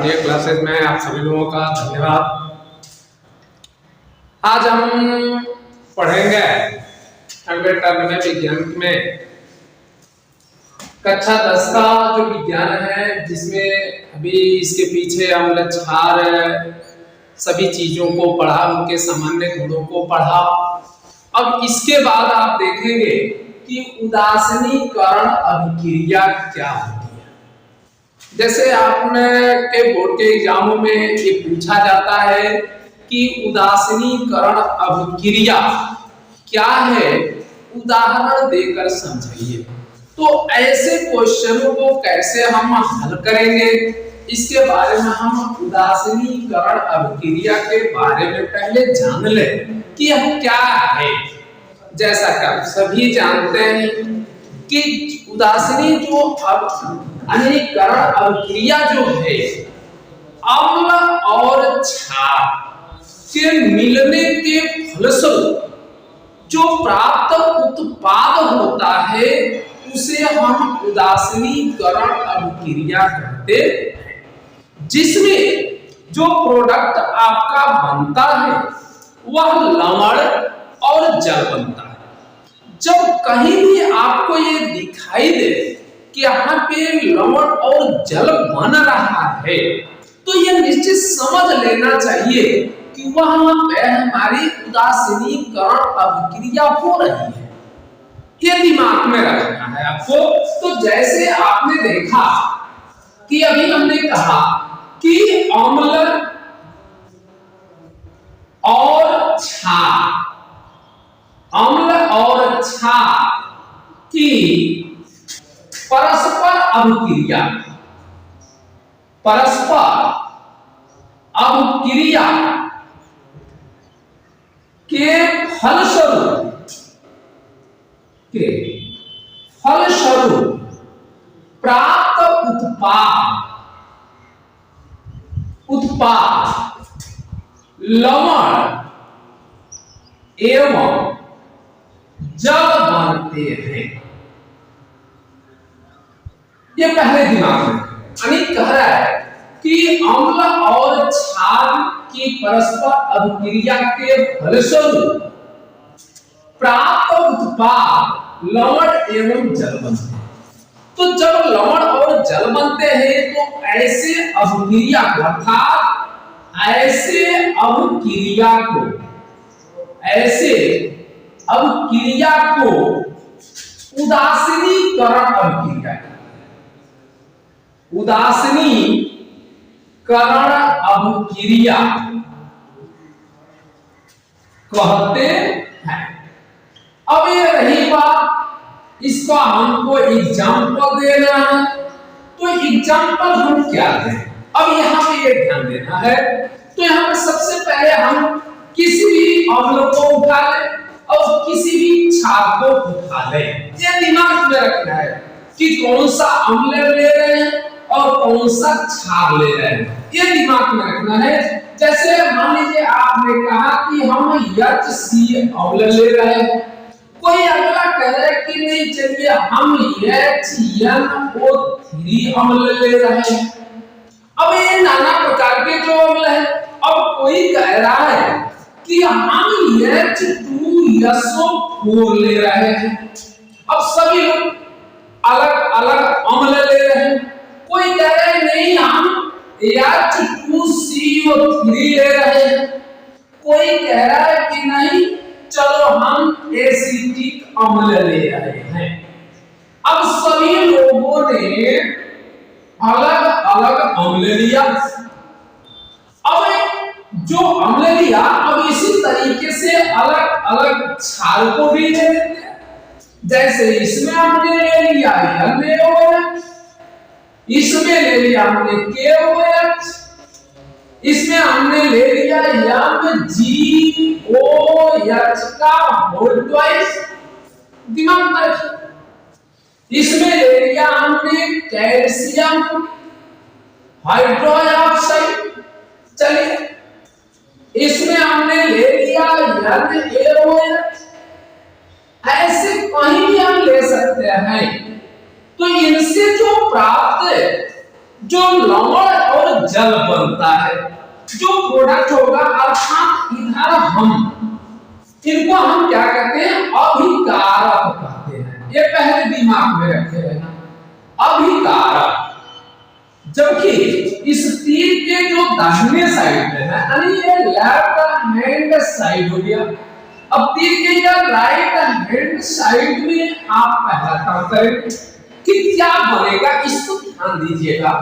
भारतीय क्लासेस में आप सभी लोगों का धन्यवाद। आज हम पढ़ेंगे अगले टर्म में विज्ञान में कक्षा 10 का जो विज्ञान है, जिसमें अभी इसके पीछे हमने क्षार सभी चीजों को पढ़ा, उनके सामान्य गुणों को पढ़ा। अब इसके बाद आप देखेंगे कि उदासीनीकरण अभिक्रिया क्या होती है। जैसे आपने के बोर्ड के एग्जामों में ये पूछा जाता है कि उदासीनीकरण अभिक्रिया क्या है, उदाहरण देकर समझाइए। तो ऐसे क्वेश्चनों को कैसे हम हल करेंगे, इसके बारे में हम उदासीनीकरण अभिक्रिया के बारे में पहले जान लें कि यह क्या है। जैसा कि आप सभी जानते हैं कि उदासीनी जो अनिलीकरण अभिक्रिया जो है, अम्ल और क्षार के मिलने के फलस्वरूप जो प्राप्त उत्पाद होता है उसे हम उदासीनीकरण अभिक्रिया कहते हैं। जिसमें जो प्रोडक्ट आपका बनता है वह लवण और जल बनता है। जब कहीं भी आपको ये दिखाई दे कि यहाँ पे लवण और जल बन रहा है, तो ये निश्चित समझ लेना चाहिए कि वहां पे हमारी उदासीनीकरण अभिक्रिया हो रही है। ये दिमाग में रखना है आपको। तो जैसे आपने देखा कि अभी हमने कहा कि अम्ल और क्षार, अम्ल और क्षार की परस्पर अभिक्रिया, परस्पर अभिक्रिया के फलस्वरूप प्राप्त उत्पाद लवण एवं जल बनते हैं। ये पहले दिमाग में अनिक कह रहा है कि अम्ल और क्षार की परस्पर अभिक्रिया के फलस्वरूप प्राप्त उत्पाद लवण एवं जल बनते हैं। तो जब लवण और जल बनते हैं तो ऐसे अभिक्रिया को, अर्थात ऐसे अभिक्रिया को उदासीनीकरण अभिक्रिया, उदासीनीकरण अभिक्रिया कहते हैं। अब ये रही बात, इसका हमको एग्जाम्पल देना है। तो एग्जाम्पल हम क्या दें, अब यहाँ पे ये ध्यान देना है। तो यहाँ पे सबसे पहले हम किसी भी अम्ल को उठा लें और किसी भी क्षार को उठा लें। ये दिमाग में रखना है कि कौन सा अम्ल ले रहे हैं और कौन सा क्षार ले रहे हैं, ये दिमाग में रखना है। जैसे मान लीजिए आपने कहा कि हम HCl अम्ल ले रहे हैं, कोई अगला कह रहा है कि नहीं चलिए हम HNO3 अम्ल ले रहे हैं। अब ये नाना प्रकार के जो अम्ल है, अब कोई कह रहा है कि हम H2SO4 ले रहे हैं। अब सभी लोग अलग अलग अम्ल ले रहे हैं। कोई कह रहा है नहीं हम H2CO3 ले रहे हैं। कोई कह रहा है कि नहीं चलो हम एसिटिक अम्ल ले रहे हैं। अब सभी लोगों ने अलग अलग अम्ल लिया। अब जो अम्ल लिया, अब इसी तरीके से अलग अलग क्षार को भी ले लेते हैं। जैसे इसमें हमने ले लिया NaOH, इसमें ले लिया हमने KOH, इसमें हमने ले लिया MgOH का होल ट्वाइस, दिमाग में रखिए। इसमें ले लिया हमने कैल्शियम हाइड्रोक्साइड, चलिए इसमें हमने ले लिया NaOH। ऐसे कहीं भी हम ले सकते हैं। तो इनसे जो प्राप्त जो लवण और जल बनता है, जो प्रोडक्ट होगा, अर्थात इधर हम इनको हम क्या कहते हैं, अभिकारक कहते हैं। ये पहले दिमाग में रखे रहना, अभिकारक। जबकि इस तीर के जो दाहिने साइड में है, यानी ये लेफ्ट हैंड साइड हो गया। अब तीर के या राइट हैंड साइड में आप पहला काम करें कि क्या बनेगा, इसको ध्यान दीजिएगा।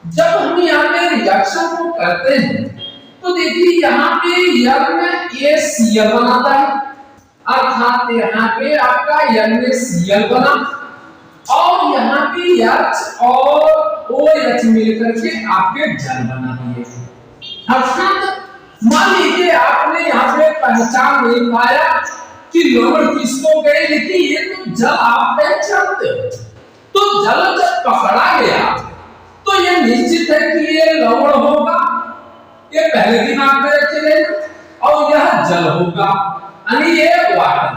जब हम यहाँ पे रिएक्शन को करते हैं तो देखिए यहाँ पे ये Cl बनाता है, अर्थात यहाँ पे आपका NaCl बना, और यहाँ पे H और OH मिलकर के आपके जल बना दिए। अर्थात मान लीजिए आपने यहाँ पे पहचान नहीं पाया कि लवण किसको गए, लेकिन ये तो जल आप पहचानते हो। तो जल जब पकड़ा गया तो ये निश्चित है कि ये लवण होगा, ये पहले दिमाग में रखे रहना, और यह जल होगा, यानी ये वाटर।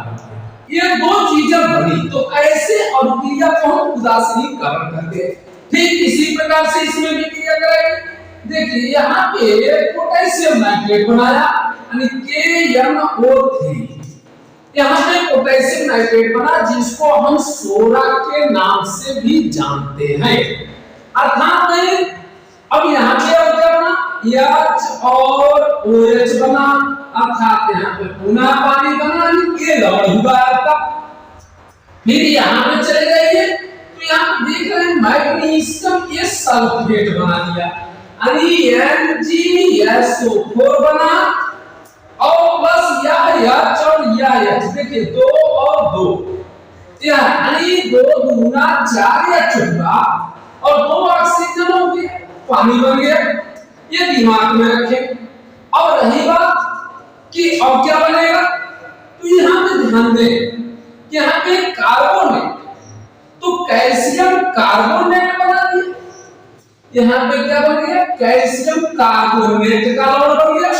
ये दो चीजें बनी, तो ऐसे अभिक्रिया को हम उदासीनीकरण करते हैं। ठीक इसी प्रकार से इसमें भी क्रिया करेंगे। देखिए यहाँ पे पोटेशियम नाइट्रेट बनाया, यानी KNO3। यहाँ पे पोटेशियम नाइट्रेट बना, जिसको हम सोडा के नाम से भी जानते हैं। अर्थात अब यहाँ पे क्या बना, H और OH बना, अर्थात यहाँ पे पुनः पानी बना, ये लवण हुआ आपका। फिर यहाँ पे चले जाइए तो यहाँ पे देख रहे हैं मैग्नीशियम ये सल्फेट बना दिया, यानी MgSO4 बना, और प्लस यह H और यह H, देखिए 2 और 2, यानी 2 दूना 4 H हुआ, और 2 ऑक्सीजन हो गया, पानी बन गया। ये दिमाग में रखें। और रही बात कि अब क्या बनेगा, तो यहाँ पे ध्यान दें कि यहाँ पे कार्बोनेट, तो कैल्शियम कार्बोनेट बना दिया। यहाँ पे क्या बन गया, कैल्शियम कार्बोनेट का लवण बन गया।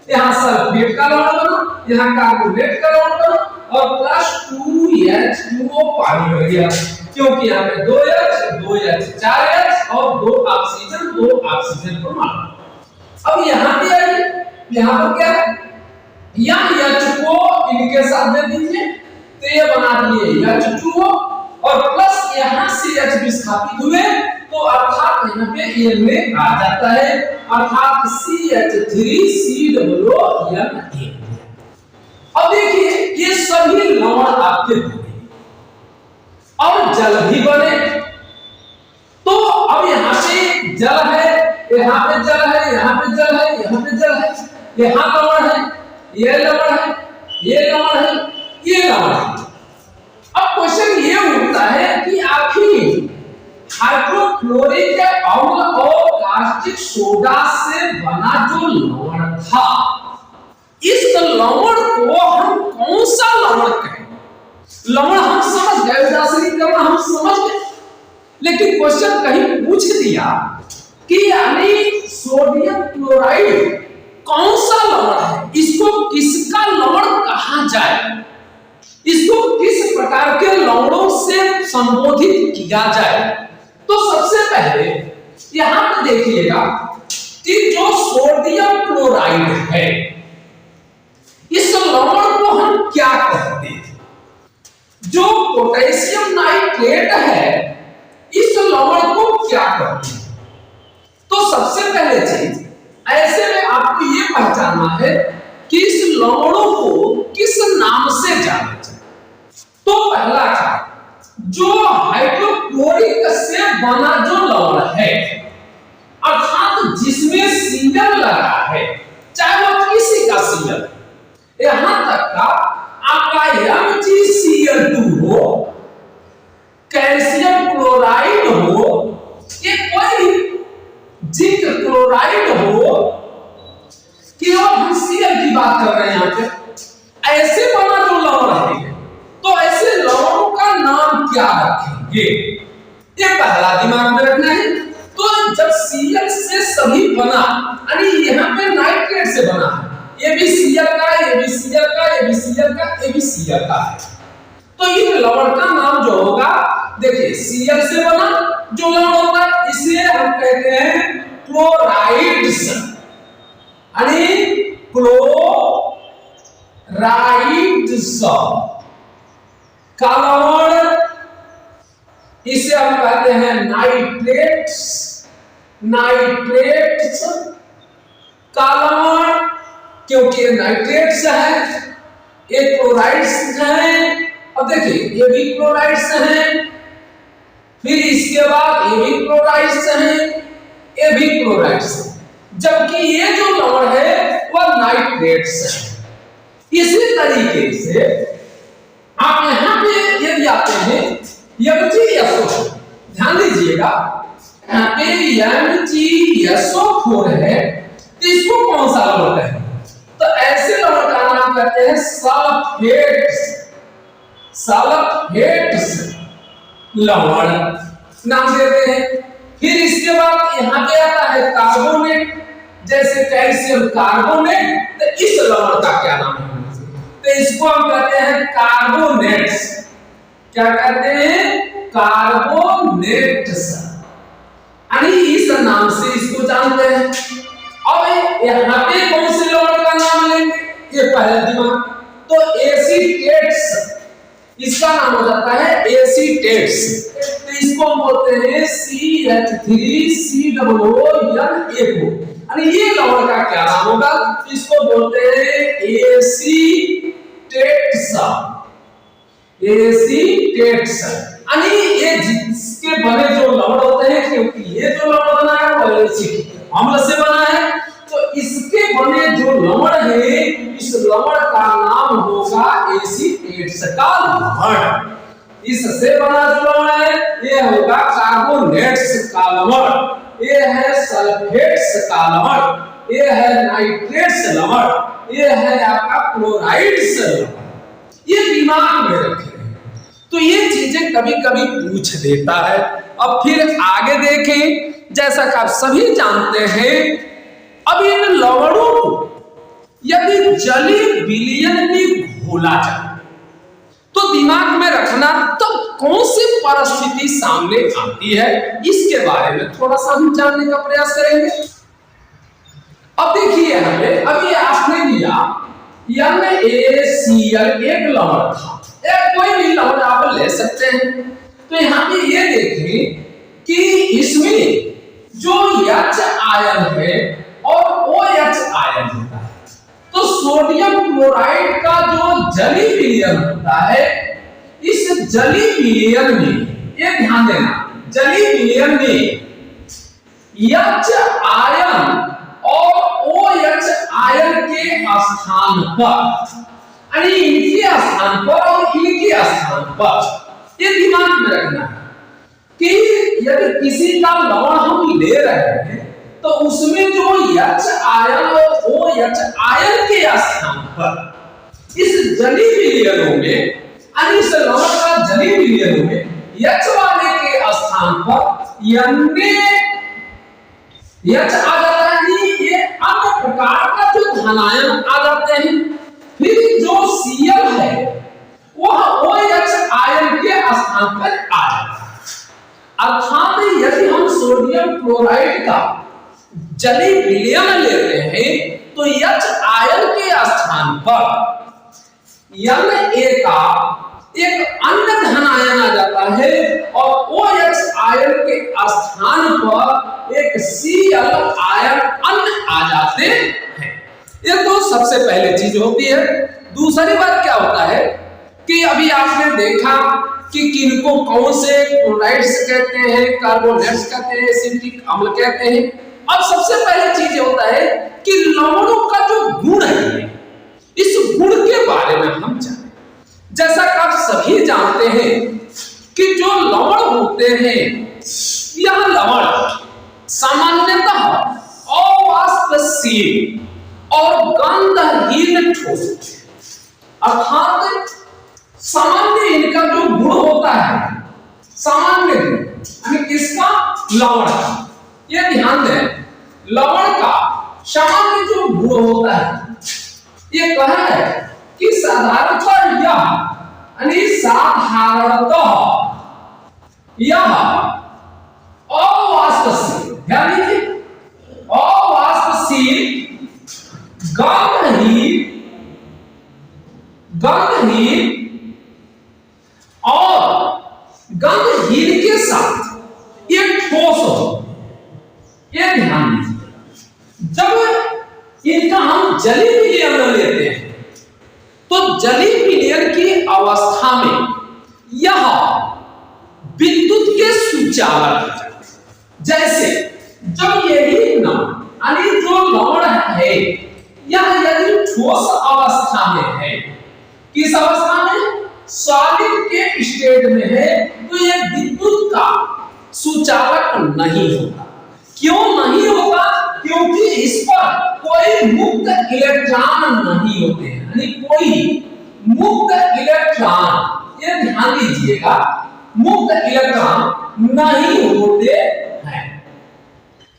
यहाँ सल्फेट का लवण बना, यहाँ कार्बोनेट का लवण बना, और प्लस 2H2O पानी बन गया, क्योंकि यहाँ पे 2H 4H और 2 ऑक्सीजन परमाणु। अब यहाँ पे आइए, यहाँ पर क्या है, यहाँ H को इनके साथ दे दीजिए, तो ये बना दिए H2O, और प्लस यहाँ से H विस्थापित हुए, तो अर्थात यहाँ पे Na आ जाता है, अर्थात CH3COONA। अब देखिए ये सभी लवण आपके बने और जल भी बने। तो अब यहाँ पे जल है, यहाँ पे जल है, यहाँ पे जल है, यहाँ पे जल है, यहाँ लवण है, ये लवण है, ये लवण है, ये लवण है। अब क्वेश्चन ये उठता है कि आखिर हाइड्रोक्लोरिक अम्ल और कास्टिक सोडा से बना जो लवण था, इस लवण को हम कौन सा लवण कहें? लवण हम समझ गए, उदासीनीकरण हम समझ गए, लेकिन क्वेश्चन कहीं पूछ दिया कि यानी सोडियम क्लोराइड कौन सा लवण है, इसको किसका लवण कहा जाए, इसको किस प्रकार के लवणों से संबोधित किया जाए। तो सबसे पहले यहां पर देखिएगा कि जो सोडियम क्लोराइड है, इस लवण को हम क्या कहते हैं? जो पोटेशियम नाइट्रेट है, इस लवण को क्या कहते हैं? तो सबसे पहले चीज ऐसे में आपको ये पहचानना है कि इस लवणों को किस नाम से जाना जाए। तो पहला था जो हाइड्रोक्लोरिक से बना जो लवण है, अर्थात जिसमें Cl लगा है, चाहे वो किसी का Cl, यहां तक का आपका MgCl2 हो, कैल्शियम क्लोराइड हो, ये कोई जिंक क्लोराइड हो, केवल हम Cl की बात कर रहे हैं यहाँ पे, ऐसे बना जो लवण है, तो ऐसे लवणों का नाम क्या रखेंगे? ये पहला दिमाग में रखना है। तो जब Cl से सभी बना, यानी यहाँ पे नाइट्रेट से बना है, ये भी Cl का, ये भी Cl का, ये भी Cl का, ये भी Cl का है, तो इन लवण का नाम जो होगा, देखिए Cl से बना, जो लवण होता है इसे हम कहते हैं क्लोराइड्स, यानी क्लोराइड्स का लवण, इसे हम कहते हैं नाइट्रेट्स, नाइट्रेट्स का लवण, क्योंकि ये नाइट्रेट्स है, ये क्लोराइड्स हैं। अब देखिए ये भी क्लोराइड्स हैं, फिर इसके बाद ये भी क्लोराइड्स हैं, ये भी क्लोराइड्स हैं, जबकि ये जो लवण है वह नाइट्रेट्स है। इसी तरीके से आप यहां पे यदि आते हैं MgSO, ध्यान दीजिएगा यहाँ पे MgSO4 है, तो इसको कौन सा लवण कहते हैं? तो ऐसे लवण का नाम कहते हैं सल्फेट्स, सल्फेट्स लवण नाम देते हैं। फिर इसके बाद यहाँ पे आता है कार्बोनेट, जैसे कैल्शियम कार्बोनेट, तो इस लवण का क्या नाम है? तो इसको हम कहते हैं कार्बोनेट्स। क्या कहते हैं? कार्बोनेट्स, यानी इस नाम से इसको जानते हैं। अब यहाँ पे कौन से लवण का नाम लेंगे? ये पहले दिमाग, तो एसीटेट्स, इसका नाम हो जाता है एसीटेट्स। तो इसको हम बोलते हैं CH3COONO, यानी ये लवण का क्या नाम होगा? इसको बोलते हैं एसीटेट्स, एसीटेट्स, यानी ये जिसके बने जो लवण होते हैं, क्योंकि ये जो लवण बना है वो एसिटिक अम्ल से बना है, तो इसके बने जो लवण है, इस लवण का नाम होगा एसीटेट्स का लवण। इससे बना जो लवण है ये होगा कार्बोनेट्स का लवण, ये है सल्फेट्स का लवण, ये है नाइट्रेट्स लवण, ये है आपका क्लोराइड्स लवण। ये दिमाग में रखें, तो ये चीजें कभी कभी पूछ देता है। अब फिर आगे देखें, जैसा कि आप सभी जानते हैं, अब इन लवणों को यदि जलीय विलयन में घोला जाए तो दिमाग में रखना तब कौन सी परिस्थिति सामने आती है, इसके बारे में थोड़ा सा हम जानने का प्रयास करेंगे। अब देखिए हमें, अभी आपने लिया NaCl, एक लवण था, कोई भी लवण आप ले सकते हैं। तो यहाँ पे ये देखें कि इसमें जो H आयन है और OH आयन होता है, तो सोडियम क्लोराइड का जो जलीय विलयन होता है, इस जलीय विलयन में ये ध्यान देना, जलीय विलयन में H आयन और OH आयन के स्थान पर, यानी इनके स्थान पर और इनके स्थान पर, ये दिमाग में रखना है कि यदि किसी का लवण हम ले रहे हैं तो उसमें जो H आयन और OH आयन के स्थान पर इस जलीय विलयनों में, यानी इस लवण का जलीय विलयनों में H वाले के स्थान पर H आ जाता है, ये अन्य प्रकार का जो धनायन आ जाते हैं। फिर जो Cl है वह OH आयन के स्थान पर आ जाता है। अर्थात यदि हम सोडियम क्लोराइड का जलीय विलयन लेते हैं तो H आयन के स्थान पर Na का एक अन्य धनायन आ जाता है और OH आयन के स्थान पर एक Cl आयन अन्य आ जाते हैं। ये तो सबसे पहले चीज होती है। दूसरी बात क्या होता है कि अभी आपने देखा कि किनको कौन से क्लोराइड्स कहते हैं, कार्बोनेट्स कहते हैं, एसिटिक अम्ल कहते हैं। अब सबसे पहले चीज होता है कि लवणों का जो गुण है, इस गुण के बारे में हम जानें। जैसा कि आप सभी जानते हैं कि जो लवण होते हैं, यह लवण सामान्यतः अवाष्पशील और गंधहीन ठोस, अर्थात सामान्य इनका जो गुण होता है, सामान्य गुण यानी किसका? लवण का। ये ध्यान दें, लवण का सामान्य जो गुण होता है, ये कह है कि साधारणतः यह गंधहीन और गंधहीन के साथ ये ठोस हो, ये ध्यान दीजिए। जब इनका हम जली विलयन लेते हैं तो जली विलयन की अवस्था में यह विद्युत के सुचालक है। जैसे जब यही यानी जो लवण है यह यदि ठोस अवस्था में है, किस अवस्था में, सॉलिड के स्टेट में है, तो यह विद्युत का सुचालक नहीं होता। क्यों नहीं होता? क्योंकि इस पर कोई मुक्त इलेक्ट्रॉन नहीं होते हैं, यानी कोई मुक्त इलेक्ट्रॉन, ये ध्यान दीजिएगा, मुक्त इलेक्ट्रॉन नहीं होते हैं।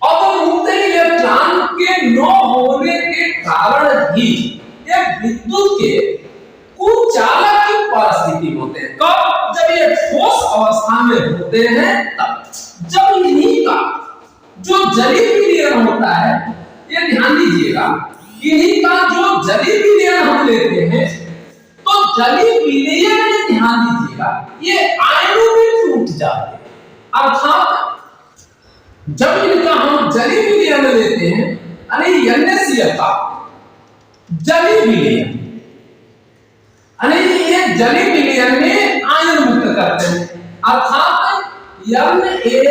और मुक्त इलेक्ट्रॉन के न होने के कारण ही ये विद्युत के कुचालक की परिस्थिति होते हैं। कब? जब ये ठोस अवस्था में होते हैं तब। जब इन्हीं का जो जली विलयन होता है, ये ध्यान दीजिएगा, इन्हीं का जो जली विलयन हम लेते हैं तो जली विलयन में ध्यान दीजिएगा ये आयनों में टूट जाते हैं। अर्थात जब इनका हम जली विलयन लेते हैं, यानी NaCl का जली विलयन, यानी ये जली विलयन में आयन मुक्त करते हैं। अर्थात NaCl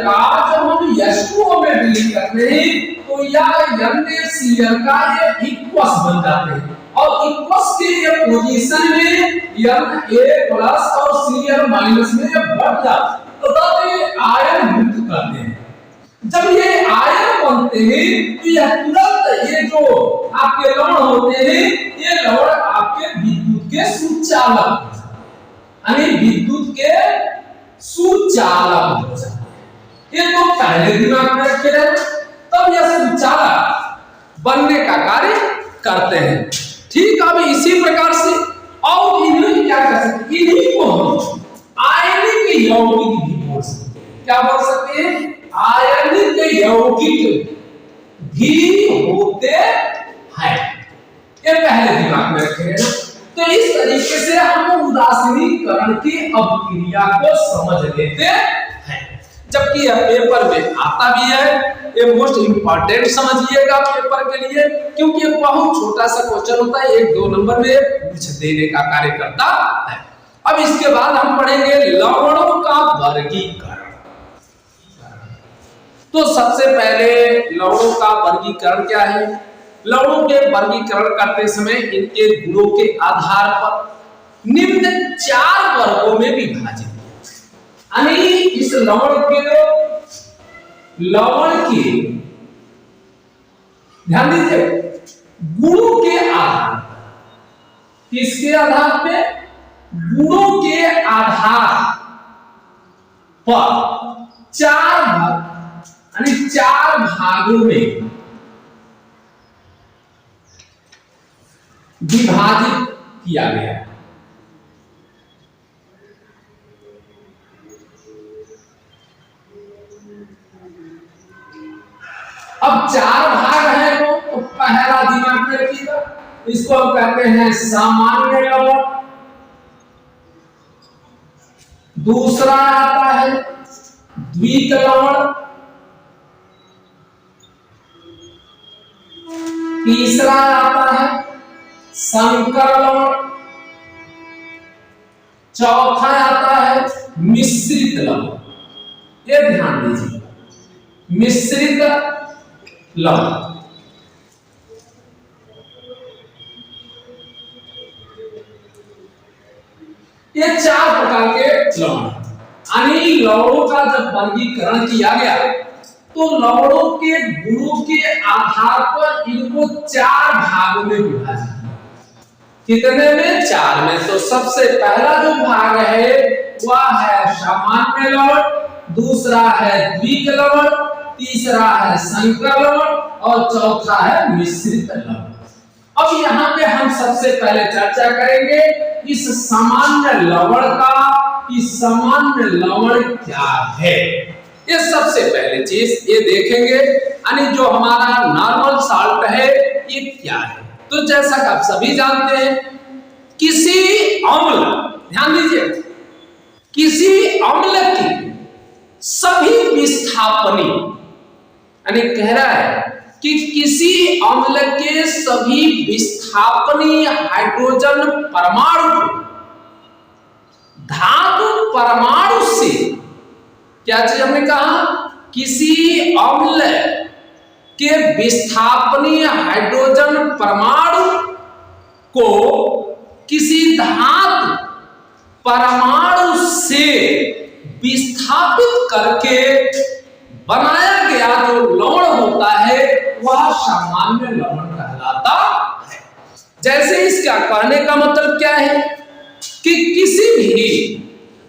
का जब हम H2O में विलीन करते हैं तो यह NaCl का ये इक्वस बन जाते हैं और इक्वस के ये पोजीशन में Na+ और Cl- में ये बढ़ जाते हैं, तो ये आयन मुक्त करते हैं। जब ये आयन बनते हैं तो यह तुरंत ये जो आपके लवण होते हैं, ये लवण आपके विद्युत के सुचालक, यानी विद्युत के सुचालक हो जाते हैं। ये तो पहले दिमाग में रखे रहना, तब यह सुचालक बनने का कार्य करते हैं। ठीक, अब इसी प्रकार से और इन्हें क्या कर सकते, इन्हीं को हम आयनिक यौगिक भी बोल सकते हैं। क्या बोल सकते हैं? आयनिक यौगिक भी होते हैं। ये पहले दिमाग में रखे ना। तो इस तरीके से हम उदासीनीकरण की अभिक्रिया को समझ लेते हैं, जबकि यह पेपर में आता भी है। ये मोस्ट इंपॉर्टेंट समझिएगा पेपर के लिए, क्योंकि ये बहुत छोटा सा क्वेश्चन होता है, 1-2 नंबर में पूछ देने का कार्य करता है। अब इसके बाद हम पढ़ेंगे लवणों का वर्गीकरण। तो सबसे पहले लवणों का वर्गीकरण क्या है? लवणों के वर्गीकरण करते समय इनके गुणों के आधार पर निम्न 4 वर्गों में विभाजित है। यानी इस लवण के ध्यान दीजिए, गुणों के आधार पर, किसके आधार पे? गुणों के आधार पर 4 भाग, यानी 4 भागों में विभाजित किया गया है। अब 4 भाग है तो पहला दिमाग में रखिएगा, इसको हम कहते हैं सामान्य लवण। दूसरा आता है द्विक लवण, तीसरा आता है संकर लवण, चौथा आता है मिश्रित लवण। ये ध्यान दीजिए, मिश्रित लवण। ये 4 प्रकार के लवण, यानी लवणों का जब वर्गीकरण किया गया तो लवणों के गुणों के आधार पर इनको 4 भागों में विभाजित किया। कितने में? 4 में। तो सबसे पहला जो भाग है वह है सामान्य लवण, दूसरा है द्विक लवण, तीसरा है संकर लवण और चौथा है मिश्रित लवण। अब यहाँ पे हम सबसे पहले चर्चा करेंगे इस सामान्य लवण का, कि सामान्य लवण क्या है। ये सबसे पहले चीज ये देखेंगे, यानी जो हमारा नॉर्मल साल्ट है ये क्या है? तो जैसा कि आप सभी जानते हैं, किसी अम्ल, ध्यान दीजिए, किसी अम्ल की सभी विस्थापनी, यानी कह रहा है कि किसी अम्ल के सभी विस्थापनी हाइड्रोजन परमाणु धातु परमाणु से, क्या चीज हमने कहा, किसी अम्ल के विस्थापनी हाइड्रोजन परमाणु को किसी धातु परमाणु से विस्थापित करके बनाया गया जो लवण होता है वह सामान्य लवण कहलाता है। जैसे इसका कहने का मतलब क्या है कि किसी भी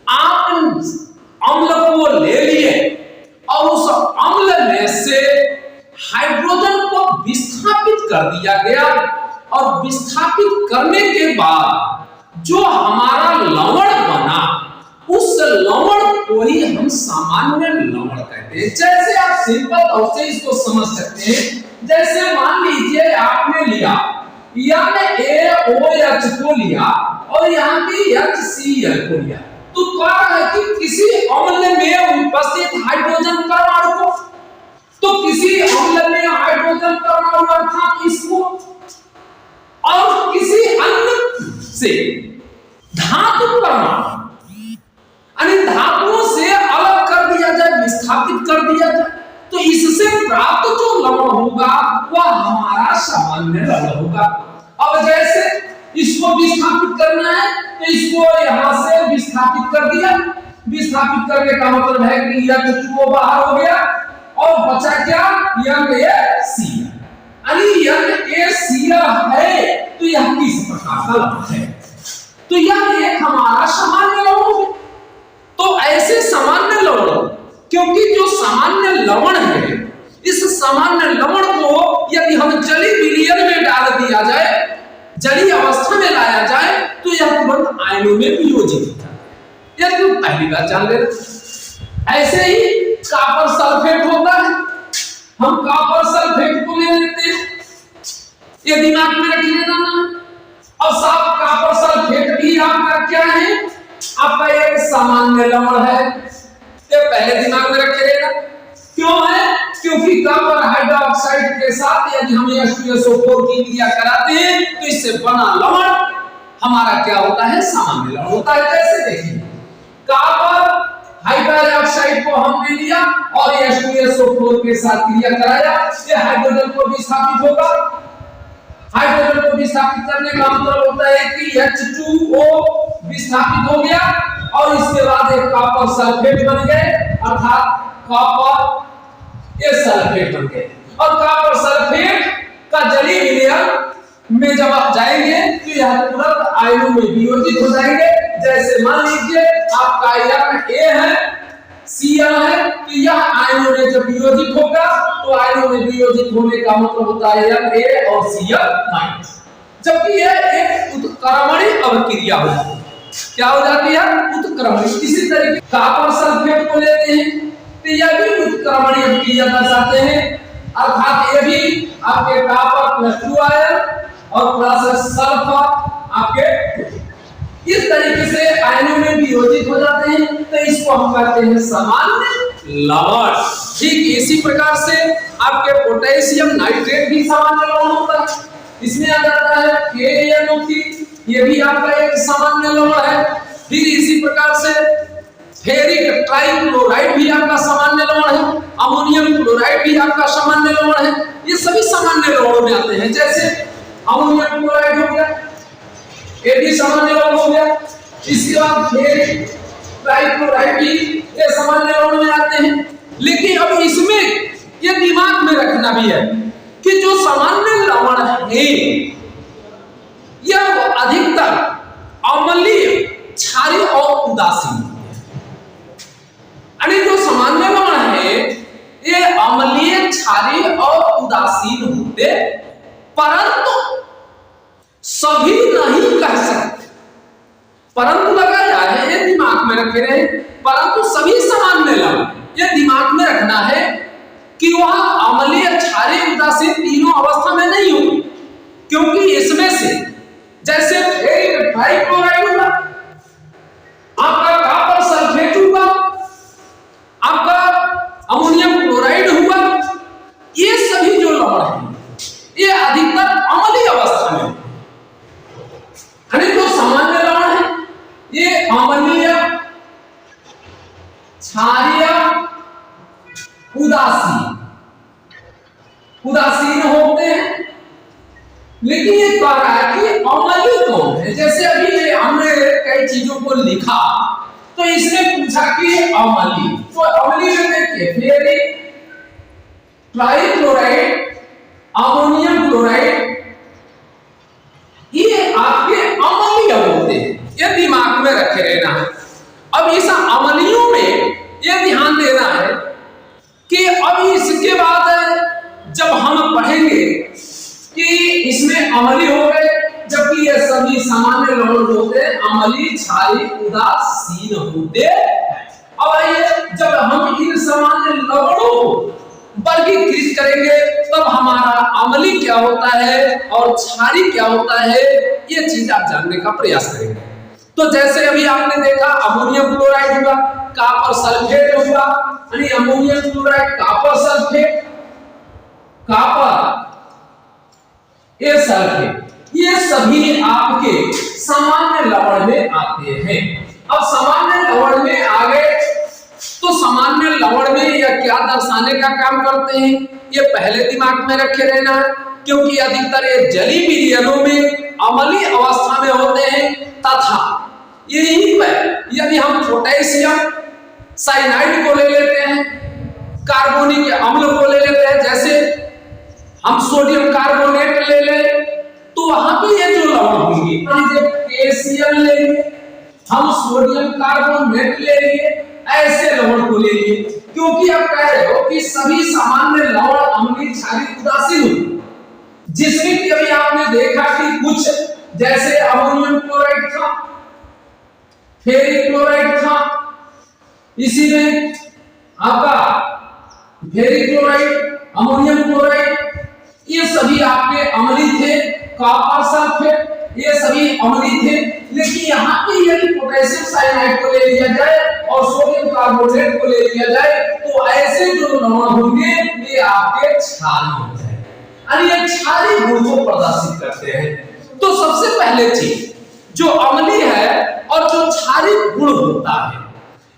आप अम्ल को ले लिए और उस अम्ल में से हाइड्रोजन को विस्थापित कर दिया गया, और विस्थापित करने के बाद जो हमारा लवण बना, उस लवण को ही हम सामान्य लवण कहते हैं। जैसे आप सिंपल तौर से इसको समझ सकते हैं, जैसे मान लीजिए आपने लिया NaOH को लिया और यहाँ पे HCl को लिया, तो क्या है कि किसी अम्ल में उपस्थित हाइड्रोजन परमाणु को, तो किसी अम्ल में हाइड्रोजन परमाणु अर्थात इसको, और किसी अन्य से धातु परमाणु, यानी धातुओं से अलग कर दिया जाए, विस्थापित कर दिया जाए, तो इससे प्राप्त जो लवण होगा वह हमारा सामान्य लवण होगा। अब जैसे इसको विस्थापित करना है तो इसको यहां से विस्थापित कर दिया, विस्थापित करने का मतलब है कि H2O बाहर हो गया और बचा क्या, NaCl। NaCl है तो यह किस प्रकार का लवण है, तो यह एक हमारा सामान्य लवण है। तो ऐसे सामान्य लवण, क्योंकि जो सामान्य लवण है, इस सामान्य लवण को यदि हम जलीय विलयन में डाल दिया जाए, जलीय अवस्था में लाया जाए, तो यह तुरंत आयनों में वियोजित हो जाता है। यह पहली बात जान लेना। ऐसे ही कॉपर सल्फेट होता है, हम कॉपर सल्फेट को ले लेते हैं, ये दिमाग में रख लेना ना। और साफ कॉपर सल्फेट भी आपका क्या है, आपका एक सामान्य लवण है, ये पहले दिमाग में रखे रहेगा। क्यों है, क्योंकि कॉपर हाइड्रोक्साइड के साथ यदि हम H2SO4 की क्रिया कराते हैं तो इससे बना लवण हमारा क्या होता है, सामान्य लवण होता है। कैसे देखिए, कॉपर हाइड्रोक्साइड को हमने लिया और H2SO4 के साथ क्रिया कराया, ये हाइड्रोजन को विस्थापित होगा। हाइड्रोजन को विस्थापित करने का मतलब होता है कि H2O विस्थापित हो गया और इसके बाद एक कॉपर सल्फेट बन गए, अर्थात कॉपर ये सल्फेट बन गए। और कॉपर सल्फेट का जलीय विलयन में जब आप जाएंगे तो यह तुरंत आयनों में वियोजित हो जाएंगे। जैसे मान लीजिए आपका Na है, Cl है, तो यह आयनों में जब वियोजित होगा तो आयनों में वियोजित होने का मतलब होता है Na और Cl-, जबकि यह एक उत्क्रमणीय अभिक्रिया होती है। क्या हो जाती है, उत्क्रमणीय। इसी तरीके कॉपर सल्फेट को लेते हैं तो यह भी उत्क्रमणीय अभिक्रिया दर्शाते हैं, अर्थात ये भी आपके कॉपर +2 आयन और प्लस सल्फर आपके इस तरीके से आयनों में वियोजित हो जाते हैं, तो इसको हम कहते हैं सामान्य लवण। ठीक इसी प्रकार से आपके पोटेशियम नाइट्रेट भी सामान्य लवण होता है, इसमें आ जाता है KNO3, ये भी आपका एक सामान्य लवण है। फिर इसी प्रकार से फेरिक ट्राइक्लोराइड भी आपका सामान्य लवण है, अमोनियम क्लोराइड भी आपका सामान्य लवण है, ये सभी सामान्य लवणों में आते हैं। जैसे अमोनियम क्लोराइड हो गया, ये भी सामान्य लवण हो गया। इसके बाद फेरिक ट्राइक्लोराइड भी ये सामान्य लवण में आते हैं। लेकिन अब इसमें ये दिमाग में रखना भी है कि जो सामान्य लवण है यह अधिकतर अम्लीय, क्षारीय और उदासीन, यानी जो सामान्य लवण है ये अम्लीय, क्षारीय और उदासीन होते, परंतु सभी नहीं कह सकते। परंतु लगा जाए, ये दिमाग में रखे रहे, परंतु सभी सामान्य लवण, ये दिमाग में रखना है कि वह अम्लीय, क्षारीय, उदासीन तीनों अवस्था में नहीं होगी। क्योंकि इसमें से जैसे फेरिक ट्राइक्लोराइड हुआ, आपका कॉपर सल्फेट हुआ, आपका अमोनियम क्लोराइड हुआ, ये सभी जो लवण है ये अधिकतर अम्लीय अवस्था में, यानी जो सामान्य लवण है ये अम्लीय, क्षारीय, उदासीन होते हैं। लेकिन ये कह रहा है कि अम्लीय कौन है? जैसे अभी हमने कई चीजों को लिखा तो इसने पूछा कि अम्लीय, तो अम्लीय में देखिए फेरिक ट्राइक्लोराइड, अमोनियम क्लोराइड, ये आपके अम्लीय होते हैं, ये दिमाग में रखे रहना है। अब इस अम्लियों में ये ध्यान देना है कि अब इसके बाद जब हम पढ़ेंगे कि इसमें अम्लीय हो गए, जबकि ये सभी सामान्य लवण होते हैं, अम्लीय, क्षारीय, उदासीन होते हैं। अब आइए जब हम इन सामान्य लवणों को वर्गीकृत करेंगे तब हमारा अम्लीय क्या होता है और क्षारीय क्या होता है, ये चीज आप जानने का प्रयास करेंगे। तो जैसे अभी आपने देखा अमोनियम क्लोराइड हुआ, कॉपर सल्फेट हुआ, यानी ammonium chloride, copper sulphate, copper, ये सल्फेट, ये सभी आपके सामान्य लवण में आते हैं। अब सामान्य लवण में आ गए तो सामान्य लवण में यह क्या दर्शाने का काम करते हैं, ये पहले दिमाग में रखे रहना है, क्योंकि अधिकतर ये जलीय विलयनों में अम्लीय अवस्था में होते हैं। तथा यहीं पर यदि हम पोटेशियम साइनाइड को ले लेते हैं, कार्बोनिक अम्ल को ले लेते हैं, जैसे हम सोडियम कार्बोनेट ले लें, तो वहां पे ये जो लवण होंगे, KCl ले लिए, हम सोडियम कार्बोनेट ले लिए, ऐसे लवण को ले लिए, क्योंकि आप कह रहे हो कि सभी सामान्य लवण अम्लीय, क्षारीय, उदासीन होते, जिसमें कि अभी आपने देखा कि कुछ जैसे अमोनियम क्लोराइड था, फेरिक क्लोराइड था, इसी में आपका फेरिक क्लोराइड, अमोनियम क्लोराइड, ये सभी आपके अम्लीय थे, कॉपर सल्फेट, ये सभी अम्लीय थे। लेकिन यहाँ पे यदि पोटेशियम साइनाइड को ले लिया जाए और सोडियम कार्बोनेट को ले लिया जाए तो ऐसे जो लवण होंगे ये आपके क्षारीय होते हैं, यानी ये क्षारीय गुण को प्रदर्शित करते हैं। तो सबसे पहले चीज जो अम्लीय है और जो क्षारीय गुण होता है,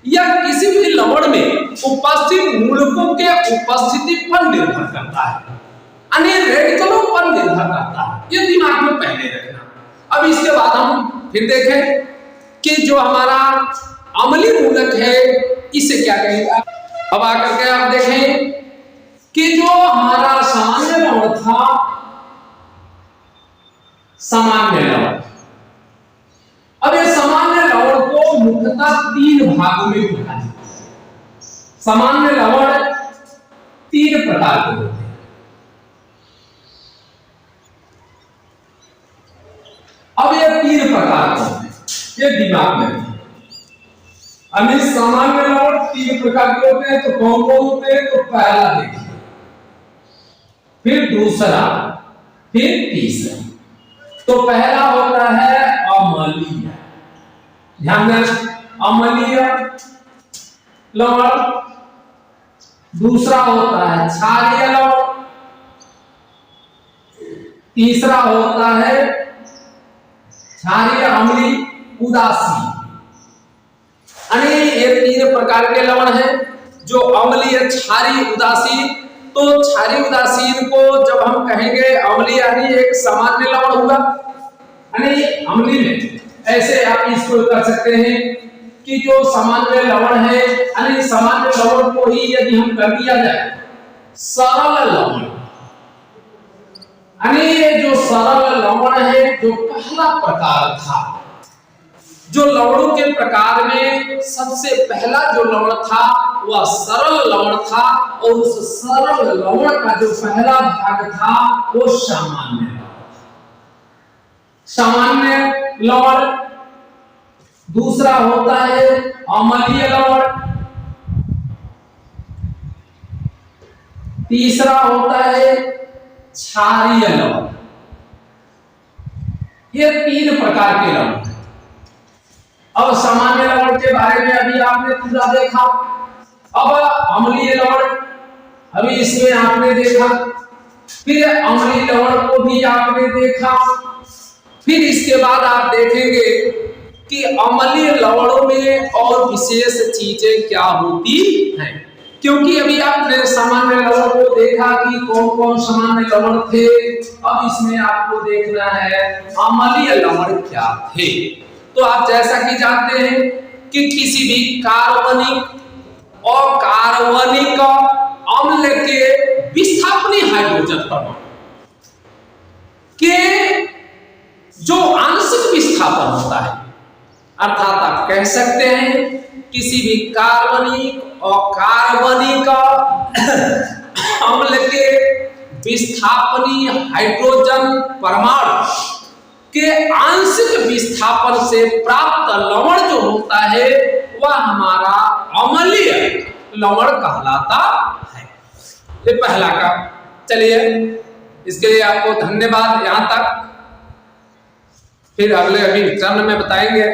यह किसी भी लवण में उपस्थित मूलकों के उपस्थिति पर निर्भर करता है, यानी रेडिकलों पर निर्भर करता है, ये दिमाग में पहले रखना। अब इसके बाद हम फिर देखें कि जो हमारा अम्लीय मूलक है इसे क्या कहेगा। अब आकर के आप देखें कि जो हमारा सामान्य लवण था, सामान्य लवण, अब ये सामान्य लवण को मुख्यतः 3 भागों में विभाजित, सामान्य लवण 3 प्रकार के होते हैं। अब ये 3 प्रकार के होते हैं, ये दिमाग में रखिए। अब इस सामान्य लवण 3 प्रकार के होते हैं, तो कौन कौन होते हैं? तो पहला देखिए, फिर दूसरा, फिर तीसरा। तो पहला होता है अम्लीय, ध्यान देना, अम्लीय लवण। दूसरा होता है क्षारीय लवण, तीसरा होता है क्षारीय, अम्लीय, उदासीन। यानी ये 3 प्रकार के लवण हैं, जो अम्लीय, क्षारीय, उदासीन। तो क्षारीय उदासीन को जब हम कहेंगे अम्लीय, यानी एक सामान्य लवण हुआ, यानी अम्लीय में ऐसे आप इसको कर सकते हैं कि जो सामान्य लवण है, यानी सामान्य लवण को ही यदि हम कर दिया जाए सरल लवण, यानी ये जो सरल लवण है, जो पहला प्रकार था, जो लवणों के प्रकार में सबसे पहला जो लवण था वह सरल लवण था, और उस सरल लवण का जो पहला भाग था वो सामान्य लवण। सामान्य लवण। दूसरा होता है अम्लीय लवण, तीसरा होता है क्षारीय लवण, ये 3 प्रकार के लवण। अब सामान्य लवण के बारे में अभी आपने पूरा देखा। अब अम्लीय लवण अभी इसमें आपने देखा, फिर अम्लीय लवण को भी आपने देखा। फिर इसके बाद आप देखेंगे कि अम्लीय लवणों में और विशेष चीजें क्या होती हैं, क्योंकि अभी आपने सामान्य लवण को देखा कि कौन कौन सामान्य लवण थे। अब इसमें आपको देखना है अम्लीय लवण क्या थे। तो आप जैसा कि जानते हैं कि किसी भी कार्बनिक और कार्बनिक अम्ल के विस्थापनी हाइड्रोजन परमाणु के जो आंशिक विस्थापन होता है, अर्थात आप कह सकते हैं किसी भी कार्बनिक और कार्बनिक अम्ल के विस्थापनी हाइड्रोजन परमाणु के आंशिक विस्थापन से प्राप्त लवण जो होता है वह हमारा अम्लीय लवण कहलाता है। ये पहला काम। चलिए, इसके लिए आपको धन्यवाद। यहां तक, फिर अगले टर्न में बताएंगे।